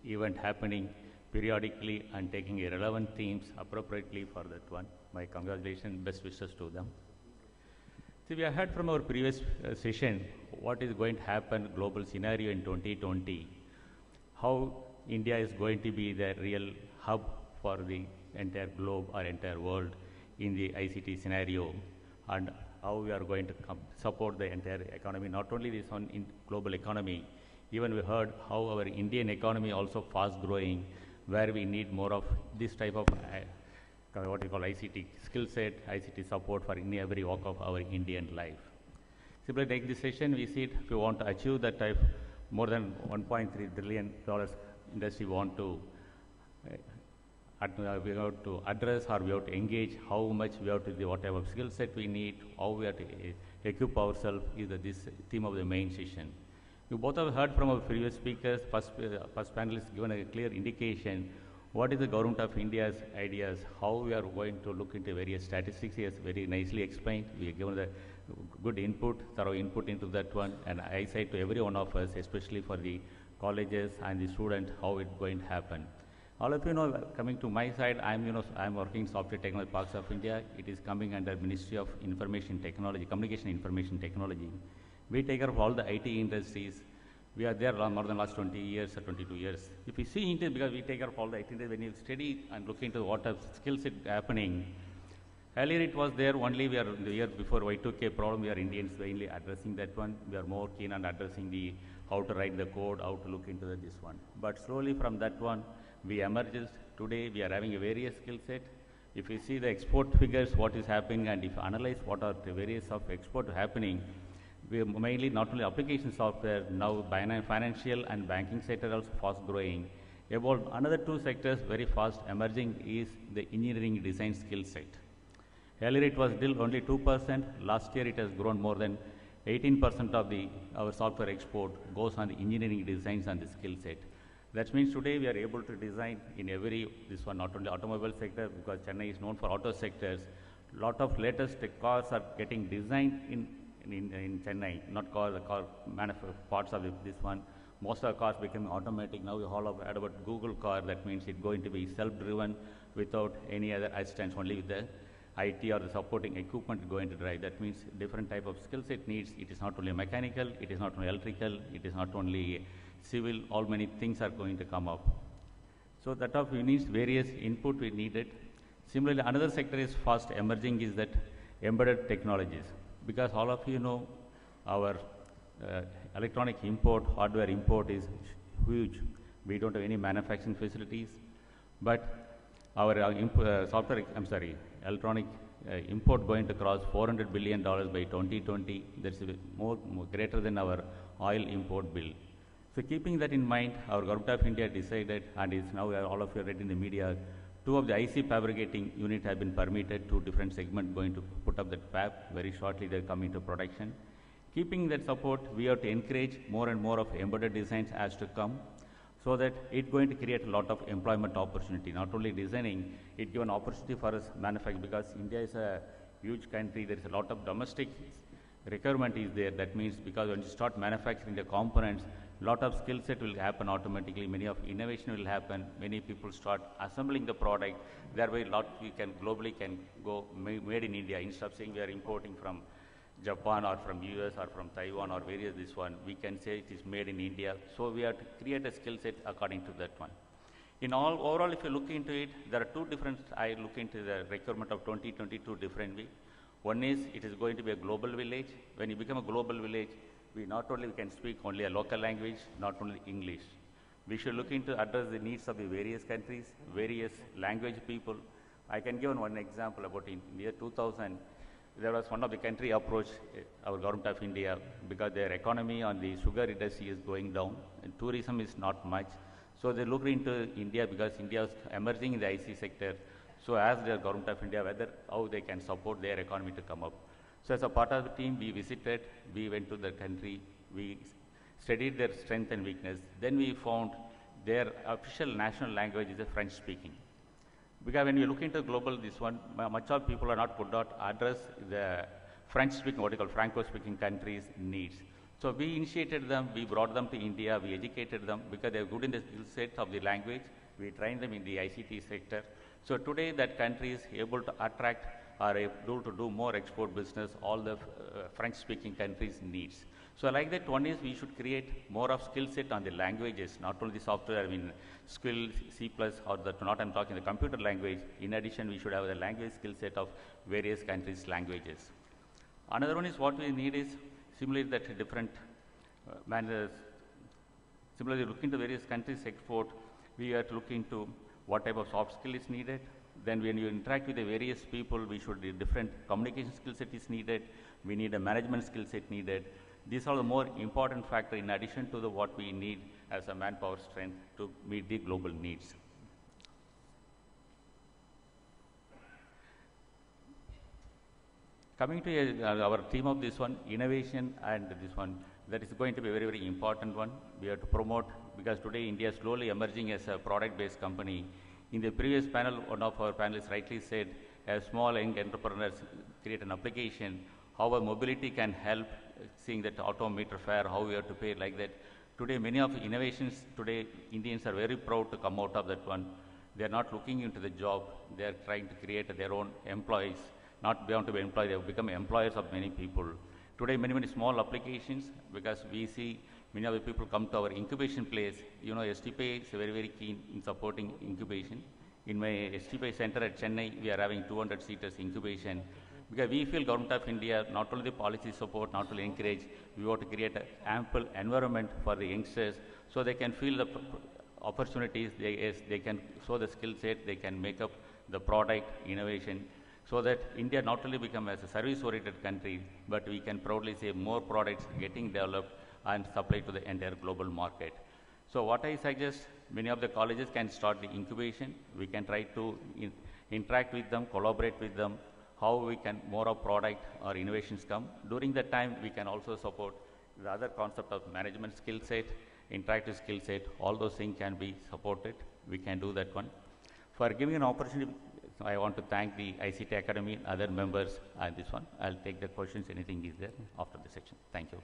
event happening periodically and taking relevant themes appropriately for that one. My congratulations, best wishes to them. See, we have heard from our previous session what is going to happen global scenario in 2020, how India is going to be the real hub for the entire globe or entire world in the ICT scenario, and how we are going to support the entire economy, not only this one in global economy, even we heard how our Indian economy also fast growing, where we need more of this type of what we call ICT skill set, ICT support for every walk of our Indian life. Simply take this session, we see it, if we want to achieve that type, more than $1.3 trillion industry want to we have to address or we have to engage, how much we have to do, whatever skill set we need, how we have to equip ourselves is this theme of the main session. You both have heard from our previous speakers, first panelist given a clear indication what is the government of India's ideas, how we are going to look into various statistics. He has very nicely explained. We have given the good input, thorough input into that one, and I say to every one of us, especially for the colleges and the students, how it's going to happen. All of you know, coming to my side, I'm working in Software Technology Parks of India. It is coming under Ministry of Information Technology, Communication Information Technology. We take care of all the IT industries. We are there more than last 20 years or 22 years. If you see into, because we take care of all the IT industries, when you study and look into what skill set happening, earlier it was there only, we are the year before Y2K problem, we are Indians mainly addressing that one. We are more keen on addressing the how to write the code, how to look into this one. But slowly from that one, we emerged. Today we are having a various skill set. If you see the export figures, what is happening, and if you analyze what are the various of export happening, we are mainly not only application software, now financial and banking sector also fast growing. About another two sectors very fast emerging is the engineering design skill set. Earlier it was still only 2%. Last year it has grown more than 18% of our software export goes on the engineering designs and the skill set. That means today we are able to design in this one, not only automobile sector, because Chennai is known for auto sectors. Lot of latest cars are getting designed in Chennai, not the car parts of this one. Most of the cars becoming automatic. Now we all have heard about Google car. That means it's going to be self-driven without any other assistance, only with the IT or the supporting equipment going to drive. That means different type of skill set needs. It is not only mechanical, it is not only electrical, it is not only civil, all many things are going to come up. So that of we need various input we needed. Similarly, another sector is fast emerging is that embedded technologies. Because all of you know our electronic import, hardware import is huge. We don't have any manufacturing facilities, but our electronic import going to cross $400 billion by 2020. That's more greater than our oil import bill. So keeping that in mind, our Government of India decided, and is now all of you read in the media, 2 of the IC fabricating unit have been permitted, 2 different segments going to put up that fab. Very shortly they'll come into production. Keeping that support, we have to encourage more and more of embedded designs as to come, so that it's going to create a lot of employment opportunity. Not only designing, it gives an opportunity for us manufacturing, because India is a huge country, there is a lot of domestic requirement is there. That means because when you start manufacturing the components, lot of skill set will happen automatically, many of innovation will happen, many people start assembling the product, thereby lot we can globally can go made in India. Instead of saying we are importing from Japan or from US or from Taiwan or various this one, we can say it is made in India. So we have to create a skill set according to that one. In all, overall, if you look into it, there are 2 different, I look into the requirement of 2022 differently. One is, it is going to be a global village. When you become a global village, we not only can speak only a local language, not only English. We should look into address the needs of the various countries, various language people. I can give one example about in the year 2000, there was one of the country approached our Government of India because their economy on the sugar industry is going down and tourism is not much. So they looked into India because India is emerging in the IC sector. So asked the Government of India whether how they can support their economy to come up. So as a part of the team, we visited, we went to the country, we studied their strength and weakness. Then we found their official national language is the French speaking. Because when you look into global this one, much of people are not could not address the French speaking, what you call Franco speaking countries needs. So we initiated them, we brought them to India, we educated them because they are good in the skill set of the language. We trained them in the ICT sector. So today that country is able to attract or able to do more export business, all the French-speaking countries needs. So like that, one is we should create more of skill set on the languages, not only the software, I mean skill C++ or the, not I'm talking the computer language. In addition, we should have the language skill set of various countries' languages. Another one is what we need is similarly that different manners. Similarly, look into various countries export, we are to look into what type of soft skill is needed. Then when you interact with the various people, we should different communication skill set is needed. We need a management skill set needed. These are the more important factor in addition to the what we need as a manpower strength to meet the global needs. Coming to our theme of this one, innovation and this one, that is going to be a very, very important one. We have to promote, because today India is slowly emerging as a product-based company. In the previous panel, one of our panelists rightly said, as small young entrepreneurs create an application, how a mobility can help, seeing that autometer fare, how we have to pay like that. Today, many of the innovations, today Indians are very proud to come out of that one. They are not looking into the job, they are trying to create their own employees, not beyond to be employed, they have become employers of many people. Today, many, many small applications, because we see many of the people come to our incubation place. You know, STPI is very, very keen in supporting incubation. In my STPI center at Chennai, we are having 200 seaters incubation. Because we feel Government of India, not only the policy support, not only encourage, we want to create an ample environment for the youngsters so they can feel the opportunities, they can show the skill set, they can make up the product, innovation, so that India not only become as a service-oriented country, but we can proudly say more products getting developed and supplied to the entire global market. So what I suggest, many of the colleges can start the incubation. We can try to interact with them, collaborate with them, how we can more of product or innovations come. During that time, we can also support the other concept of management skill set, interactive skill set, all those things can be supported. We can do that one. For giving an opportunity, I want to thank the ICT Academy, other members, and this one. I'll take the questions, anything is there after the section. Thank you.